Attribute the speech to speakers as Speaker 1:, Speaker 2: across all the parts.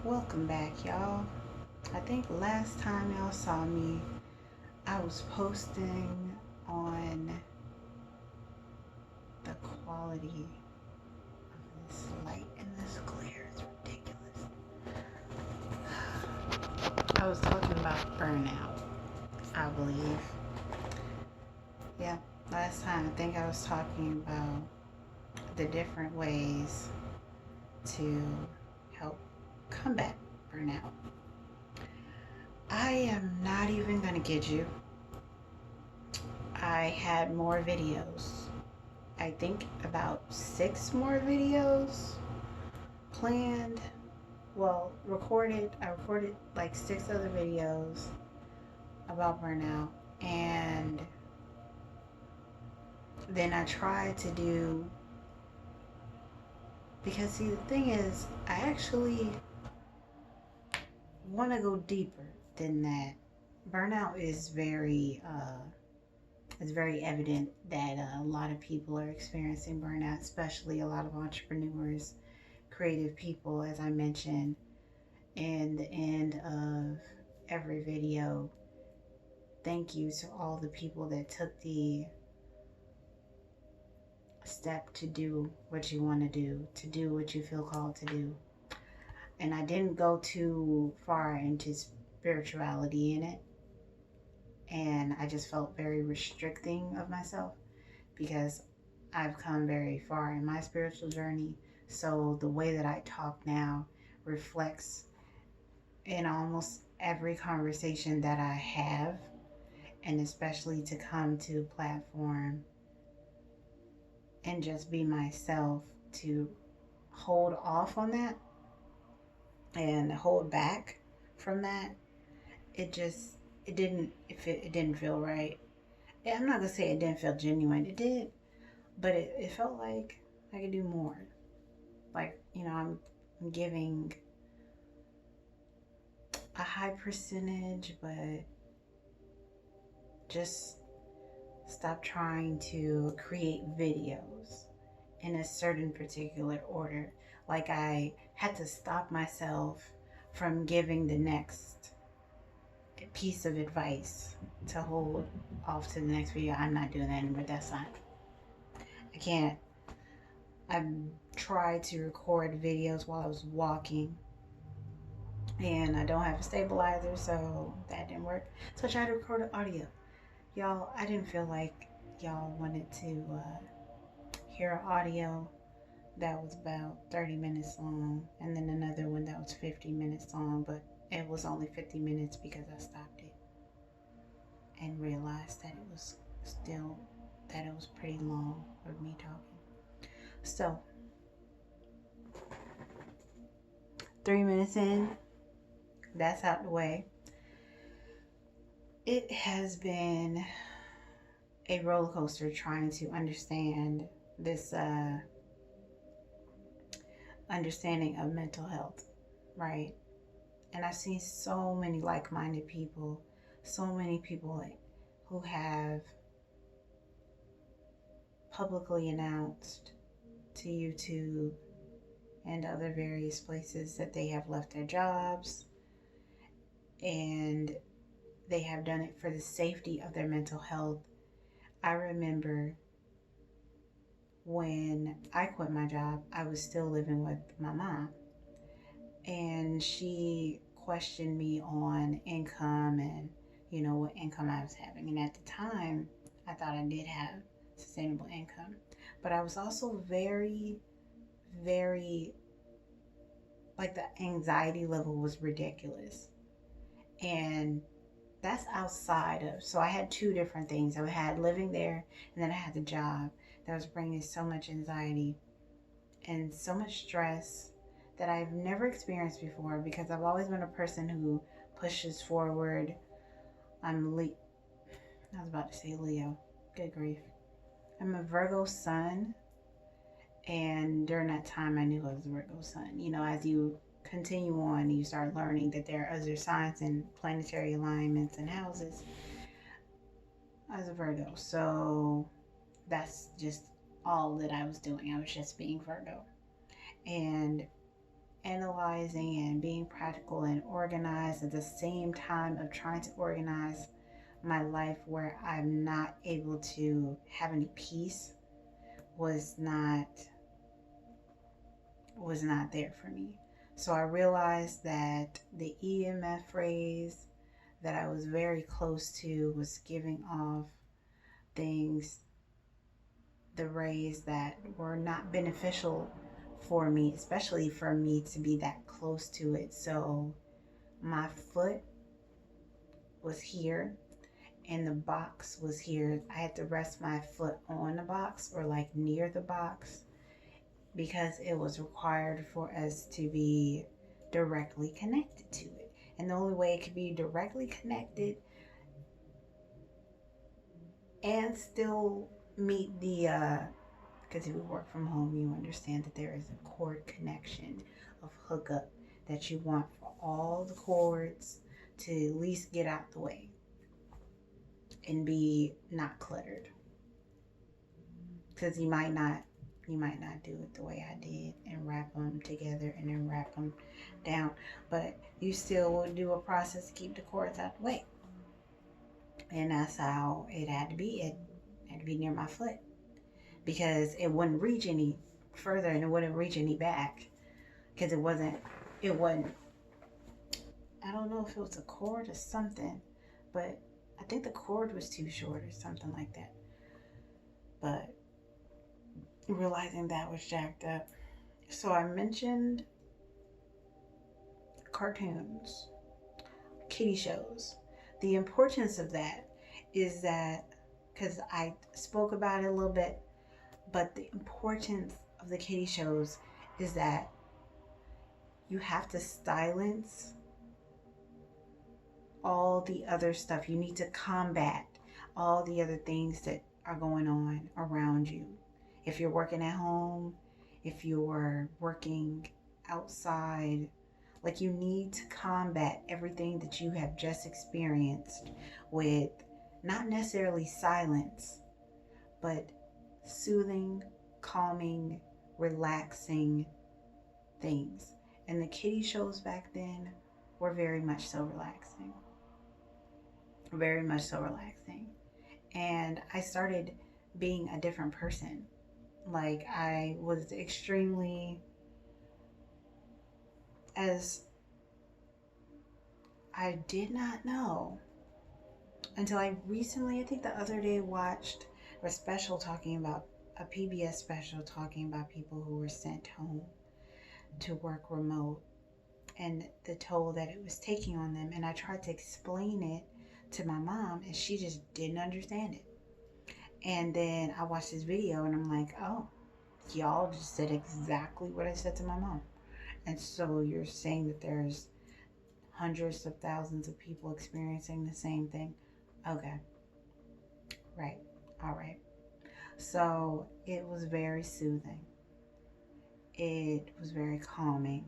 Speaker 1: Welcome back, y'all. I think last time y'all saw me, I was posting on the quality of this light and this glare. It's ridiculous. I was talking about burnout, I believe. Yeah, last time I think I was talking about the different ways to help combat burnout. I am not even gonna kid you. I had more videos. I think about 6 more videos planned. Well, recorded. I recorded like 6 other videos about burnout. And then I tried to do, because see, the thing is, I actually want to go deeper than that. Burnout is it's very evident that a lot of people are experiencing burnout, especially a lot of entrepreneurs, creative people, as I mentioned in the end of every video. Thank you to all the people that took the step to do what you want to do what you feel called to do. And I didn't go too far into spirituality in it. And I just felt very restricting of myself because I've come very far in my spiritual journey. So the way that I talk now reflects in almost every conversation that I have, and especially to come to a platform and just be myself, to hold off on that and hold back from that, it just it didn't feel right. I'm not gonna say it didn't feel genuine. It did, but it felt like I could do more. Like, I'm giving a high percentage, but just stop trying to create videos in a certain particular order. Like, I had to stop myself from giving the next piece of advice to hold off to the next video. I'm not doing that anymore. That's not. I can't. I tried to record videos while I was walking, and I don't have a stabilizer, so that didn't work. So I tried to record audio. Y'all, I didn't feel like y'all wanted to hear audio that was about 30 minutes long, and then another one that was 50 minutes long, but it was only 50 minutes because I stopped it and realized that it was pretty long of me talking. So 3 minutes in, that's out the way. It has been a roller coaster trying to understand this understanding of mental health, right? And I've seen so many like-minded people, so many people who have publicly announced to YouTube and other various places that they have left their jobs, and they have done it for the safety of their mental health. I remember when I quit my job, I was still living with my mom, and she questioned me on income and what income I was having. And at the time, I thought I did have sustainable income, but I was also very, very, like, the anxiety level was ridiculous. And that's outside of, so I had 2 different things. I had living there, and then I had the job that was bringing so much anxiety and so much stress that I've never experienced before, because I've always been a person who pushes forward. I was about to say Leo. Good grief. I'm a Virgo sun, and during that time I knew I was a Virgo sun. As you continue on, you start learning that there are other signs and planetary alignments and houses. I was a Virgo, so that's just all that I was doing. I was just being Virgo. And analyzing and being practical and organized at the same time of trying to organize my life where I'm not able to have any peace was not there for me. So I realized that the EMF rays that I was very close to was giving off things, the rays that were not beneficial for me, especially for me to be that close to it. So my foot was here and the box was here. I had to rest my foot on the box or like near the box because it was required for us to be directly connected to it. And the only way it could be directly connected and still meet the, because if you work from home, you understand that there is a cord connection of hookup that you want for all the cords to at least get out the way and be not cluttered. Because you might not do it the way I did and wrap them together and then wrap them down, but you still will do a process to keep the cords out the way. And that's how it had to be. It had to be near my foot because it wouldn't reach any further and it wouldn't reach any back because it wasn't, I don't know if it was a cord or something, but I think the cord was too short or something like that. But realizing that was jacked up. So I mentioned cartoons, kiddie shows. The importance of that is that, because I spoke about it a little bit, but the importance of the kiddie shows is that you have to silence all the other stuff. You need to combat all the other things that are going on around you. If you're working at home, if you're working outside, like you need to combat everything that you have just experienced with not necessarily silence, but soothing, calming, relaxing things. And the kiddie shows back then were very much so relaxing. Very much so relaxing. And I started being a different person. Like I was extremely, as I did not know until I recently, I think the other day, watched a special talking about, a PBS special talking about people who were sent home to work remote and the toll that it was taking on them. And I tried to explain it to my mom and she just didn't understand it. And then I watched this video and I'm like, oh, y'all just said exactly what I said to my mom. And so you're saying that there's hundreds of thousands of people experiencing the same thing? Okay. Right. All right. So it was very soothing. It was very calming.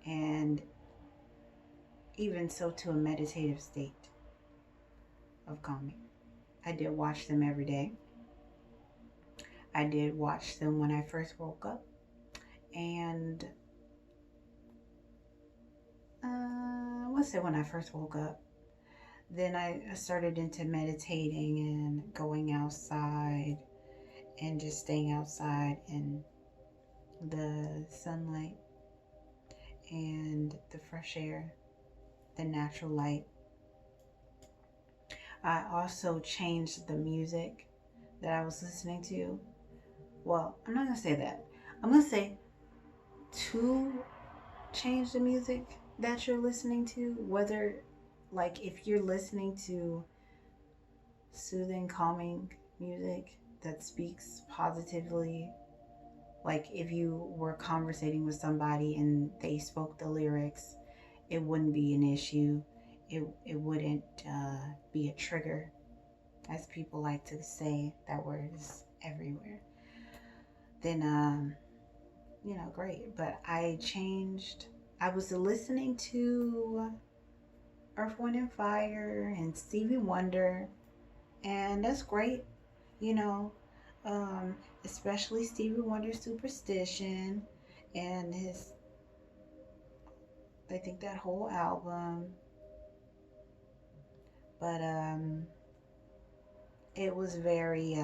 Speaker 1: And even so, to a meditative state of calming. I did watch them every day. I did watch them when I first woke up. And let's say when I first woke up. Then I started into meditating and going outside and just staying outside in the sunlight and the fresh air, the natural light. I also changed the music that I was listening to. Well, I'm not going to say that. I'm going to say to change the music that you're listening to, whether, like, if you're listening to soothing, calming music that speaks positively, like if you were conversating with somebody and they spoke the lyrics, it wouldn't be an issue. It wouldn't be a trigger, as people like to say. That word is everywhere. Then, great. But I changed. I was listening to Earth, Wind, and Fire and Stevie Wonder, and that's great, especially Stevie Wonder's Superstition and his I think that whole album, but it was very,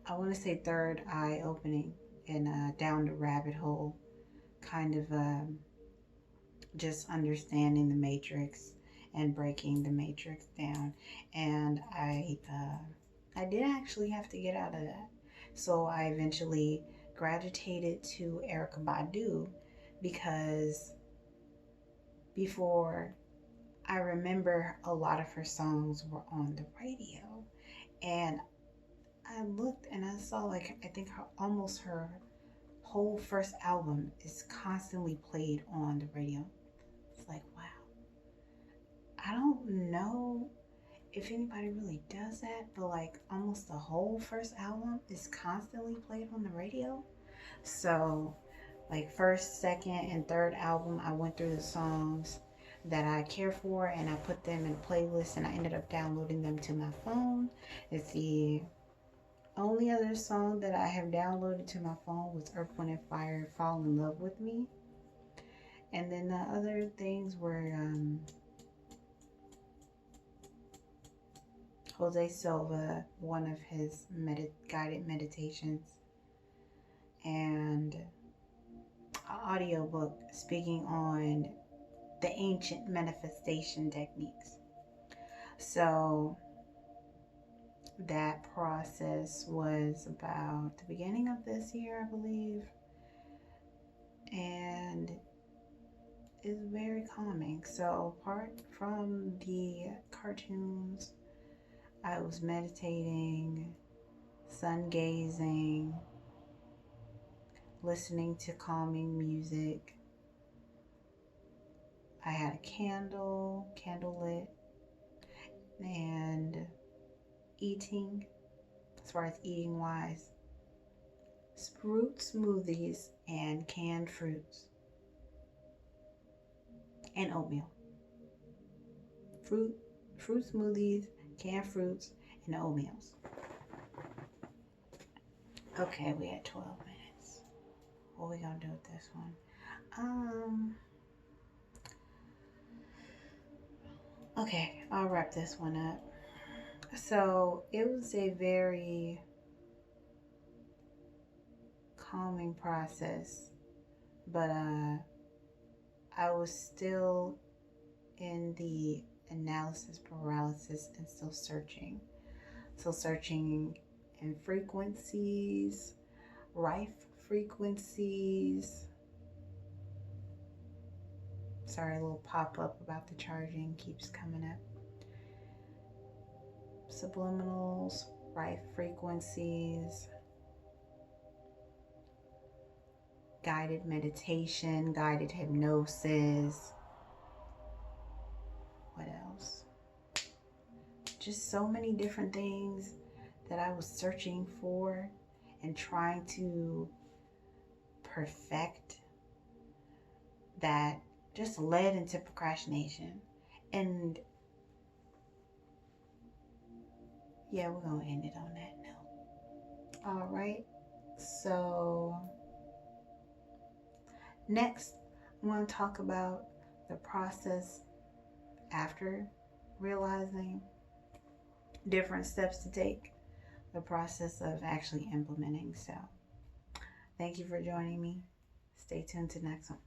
Speaker 1: I want to say third eye opening and down the rabbit hole, kind of just understanding the matrix and breaking the matrix down. And I did actually have to get out of that. So I eventually gravitated to Erica Badu because before, I remember a lot of her songs were on the radio. And I looked and I saw, like, I think almost her whole first album is constantly played on the radio. It's like, wow. I don't know if anybody really does that, but like almost the whole first album is constantly played on the radio. So, like, first, second, and third album, I went through the songs that I care for and I put them in playlists and I ended up downloading them to my phone. It's the only other song that I have downloaded to my phone was Earth, Wind, and Fire, Fall in Love with Me. And then the other things were Jose Silva, one of his guided meditations, and an audiobook speaking on the ancient manifestation techniques. So that process was about the beginning of this year, I believe, and is very calming. So apart from the cartoons, I was meditating, sun gazing, listening to calming music. I had a candle lit, and eating, as far as eating wise, fruit smoothies and canned fruits and oatmeal. Fruit smoothies, canned fruits, and oatmeals. Okay, we had 12 minutes. What are we gonna do with this one? Okay, I'll wrap this one up. So it was a very calming process, but I was still in the analysis paralysis and still searching. So searching in frequencies, rife frequencies. Sorry, a little pop-up about the charging keeps coming up. Subliminals, rife frequencies, guided meditation, guided hypnosis. What else? Just so many different things that I was searching for and trying to perfect that just led into procrastination. And yeah, we're going to end it on that note. All right. So next, I'm going to talk about the process after realizing, different steps to take, the process of actually implementing. So thank you for joining me. Stay tuned to the next one.